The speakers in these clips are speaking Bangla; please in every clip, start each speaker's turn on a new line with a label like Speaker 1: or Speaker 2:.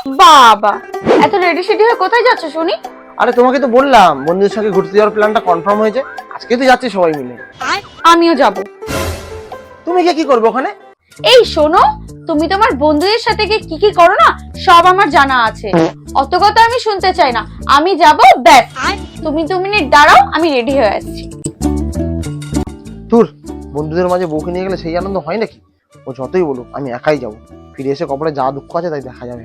Speaker 1: বাবা, এত রেডি সেডি হয়ে কোথায় যাচ্ছ শুনি?
Speaker 2: আরে তোমাকে তো বললাম বন্ধুদের সঙ্গে ঘুরতে যাওয়ার প্ল্যানটা কনফার্ম হয়েছে, আজকে তো যাচ্ছি সবাই মিলে।
Speaker 1: আমিও যাব।
Speaker 2: তুমি কি করবে ওখানে?
Speaker 1: এই শোনো, তুমি তোমার বন্ধুদের সাথে গিয়ে কি কি করো না সব আমার জানা আছে, অত কথা আমি শুনতে চাই না। আমি যাব, ব্যাস। তুমি 2 মিনিট দাঁড়াও, আমি রেডি হয়ে আসছি।
Speaker 2: ধুর, বন্ধুদের মাঝে বউকে নিয়ে গেলে সেই আনন্দ হয় নাকি? ও যতই বলুক আমি একাই যাব, ফিরে এসে কপালে যা দুঃখ আছে তাই দেখা যাবে।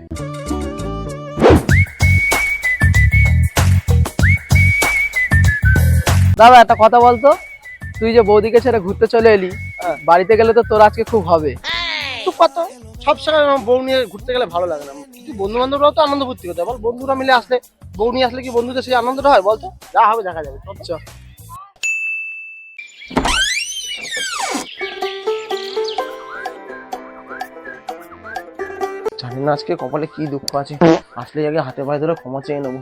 Speaker 3: দাদা একটা কথা বলতো, তুই যে বৌদিকে ছেড়ে ঘুরতে চলে এলি, বাড়িতে গেলে তো তোর আজকে খুব হবে।
Speaker 2: তো কত সব সময় আমার বউ নিয়ে ঘুরতে গেলে ভালো লাগে না, কিছু বন্ধু বান্ধবরাও তো আনন্দ ফুর্তি করতে হয়, বল বন্ধুরা মিলে আসলে বউ নিয়ে আসলে কি বন্ধুদের সেই আনন্দটা হয় বলতো? যা হবে দেখা যাবে। চল। জানি না আজকে কপালে কি দুঃখ আছে, আসলে আগে হাতে পায়ে ধরে ক্ষমা চেয়ে নেবো।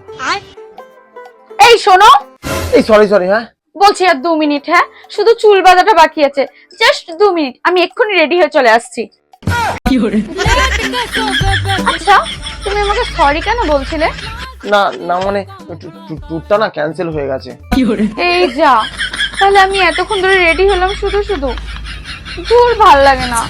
Speaker 1: এই শোনো,
Speaker 2: এই সরি সরি। হ্যাঁ
Speaker 1: বলছি আর 2 মিনিট। হ্যাঁ, শুধু চুল বাঁধাটা বাকি আছে, জাস্ট 2 মিনিট, আমি এক্ষুনি রেডি হয়ে চলে আসছি। আচ্ছা, তুমি আমাকে সরি কেন বলছিলে?
Speaker 2: না না মানে ট্যুরটা না ক্যান্সেল হয়ে গেছে।
Speaker 1: এই যা, তাহলে আমি এতক্ষণ ধরে রেডি হলাম শুধু শুধু, দূর ভাল লাগে না।